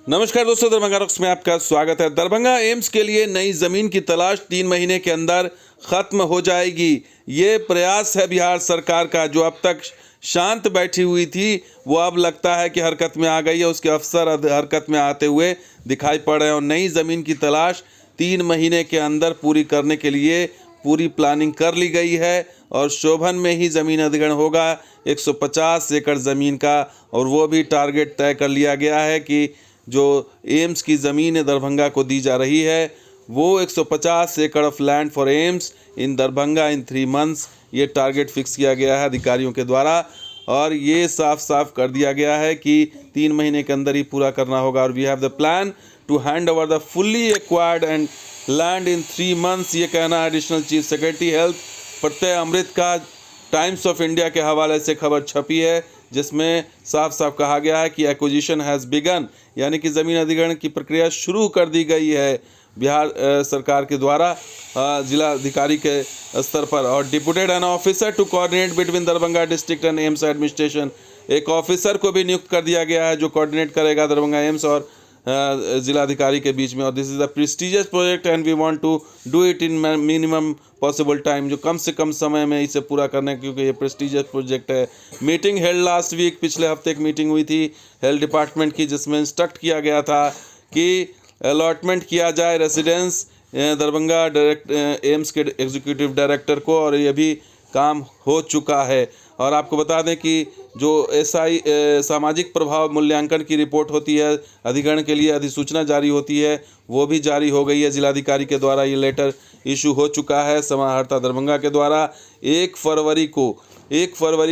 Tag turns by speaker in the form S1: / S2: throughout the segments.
S1: नमस्कार दोस्तों, दरभंगा रॉक्स में आपका स्वागत है। दरभंगा एम्स के लिए नई जमीन की तलाश 3 महीने के अंदर खत्म हो जाएगी। ये प्रयास है बिहार सरकार का, जो अब तक शांत बैठी हुई थी वो अब लगता है कि हरकत में आ गई है। उसके अफसर हरकत में आते हुए दिखाई पड़ रहे हैं और नई ज़मीन की तलाश 3 महीने के अंदर पूरी करने के लिए पूरी प्लानिंग कर ली गई है और शोभन में ही ज़मीन अधिग्रहण होगा 150 एकड़ ज़मीन का। और वो भी टारगेट तय कर लिया गया है कि जो एम्स की ज़मीन दरभंगा को दी जा रही है वो 150 एकड़ of land for AIIMS in Darbhanga in 3 months, ये टारगेट फिक्स किया गया है अधिकारियों के द्वारा। और ये साफ साफ कर दिया गया है कि 3 महीने के अंदर ही पूरा करना होगा। और we have the plan to hand over the fully acquired and land in 3 months, ये कहना है एडिशनल चीफ सेक्रेटरी हेल्थ प्रत्यय अमृत का। टाइम्स ऑफ इंडिया के हवाले से खबर छपी है जिसमें साफ साफ कहा गया है कि एक्विजिशन हैज़ बिगन, यानी कि ज़मीन अधिग्रहण की प्रक्रिया शुरू कर दी गई है बिहार सरकार के द्वारा जिला अधिकारी के स्तर पर। और deputed an officer to coordinate between Darbhanga district and AIIMS administration, एक ऑफिसर को भी नियुक्त कर दिया गया है जो कोऑर्डिनेट करेगा दरभंगा एम्स और जिलाधिकारी के बीच में। और this is a prestigious project and we want to do it in minimum possible time, जो कम से कम समय में इसे पूरा करने, क्योंकि ये प्रेस्टिजियस प्रोजेक्ट है। मीटिंग हेल्ड लास्ट वीक, पिछले हफ्ते एक मीटिंग हुई थी हेल्थ डिपार्टमेंट की जिसमें इंस्ट्रक्ट किया गया था कि अलॉटमेंट किया जाए रेसिडेंस दरभंगा एम्स के एग्जीक्यूटिव डायरेक्टर को, और ये भी काम हो चुका है। और आपको बता दें कि जो SI सामाजिक प्रभाव मूल्यांकन की रिपोर्ट होती है अधिग्रहण के लिए, अधिसूचना जारी होती है, वो भी जारी हो गई है जिलाधिकारी के द्वारा। ये लेटर इशू हो चुका है समाहर्ता दरभंगा के द्वारा। 1 फरवरी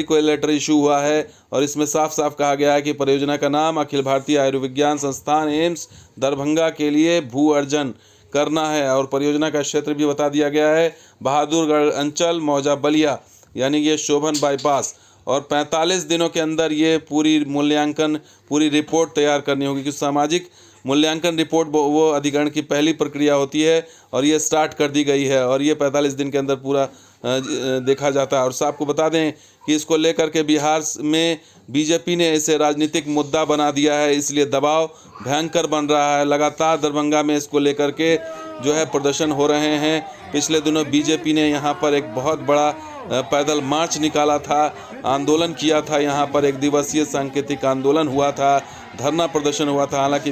S1: को ये लेटर इशू हुआ है और इसमें साफ साफ कहा गया है कि परियोजना का नाम अखिल भारतीय आयुर्विज्ञान संस्थान एम्स दरभंगा के लिए भू अर्जन करना है। और परियोजना का क्षेत्र भी बता दिया गया है बहादुरगढ़ अंचल मौजा बलिया, यानी ये शोभन बाईपास। और 45 दिनों के अंदर ये पूरी मूल्यांकन पूरी रिपोर्ट तैयार करनी होगी, क्योंकि सामाजिक मूल्यांकन रिपोर्ट वो अधिग्रहण की पहली प्रक्रिया होती है और ये स्टार्ट कर दी गई है और ये 45 दिन के अंदर पूरा देखा जाता है। और आपको बता दें कि इसको लेकर के बिहार में बीजेपी ने इसे राजनीतिक मुद्दा बना दिया है, इसलिए दबाव भयंकर बन रहा है। लगातार दरभंगा में इसको लेकर के जो है प्रदर्शन हो रहे हैं। पिछले दिनों बीजेपी ने यहाँ पर एक बहुत बड़ा पैदल मार्च निकाला था, आंदोलन किया था, यहाँ पर 1 दिवसीय सांकेतिक आंदोलन हुआ था, धरना प्रदर्शन हुआ था। हालांकि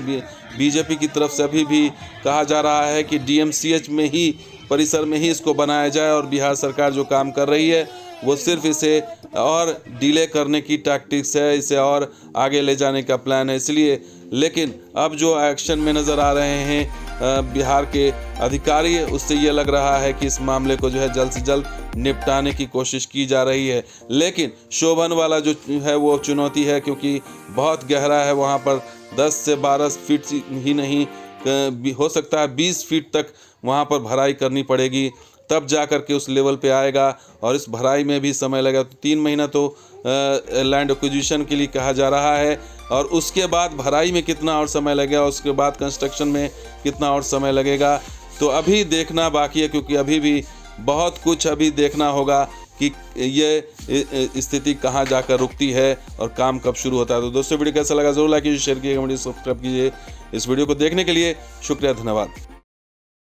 S1: बीजेपी की तरफ से अभी भी कहा जा रहा है कि DMCH में ही परिसर में ही इसको बनाया जाए और बिहार सरकार जो काम कर रही है वो सिर्फ इसे और डिले करने की टैक्टिक्स है, इसे और आगे ले जाने का प्लान है। इसलिए लेकिन अब जो एक्शन में नज़र आ रहे हैं बिहार के अधिकारी, उससे ये लग रहा है कि इस मामले को जो है जल्द से जल्द निपटाने की कोशिश की जा रही है। लेकिन शोभन वाला जो है वो चुनौती है, क्योंकि बहुत गहरा है, वहाँ पर 10 से 12 फीट ही नहीं हो सकता है 20 फीट तक वहाँ पर भराई करनी पड़ेगी, तब जा कर के उस लेवल पे आएगा और इस भराई में भी समय लगेगा। तो 3 महीना तो लैंड एक्विजिशन के लिए कहा जा रहा है और उसके बाद भराई में कितना और समय लगेगा, उसके बाद कंस्ट्रक्शन में कितना और समय लगेगा, तो अभी देखना बाकी है, क्योंकि अभी भी बहुत कुछ अभी देखना होगा कि ये स्थिति कहाँ जाकर रुकती है और काम कब शुरू होता है। तो दोस्तों वीडियो कैसा लगा ज़रूर लाइक कीजिए, शेयर कीजिए, कमेंट सब्सक्राइब कीजिए। इस वीडियो को देखने के लिए शुक्रिया, धन्यवाद।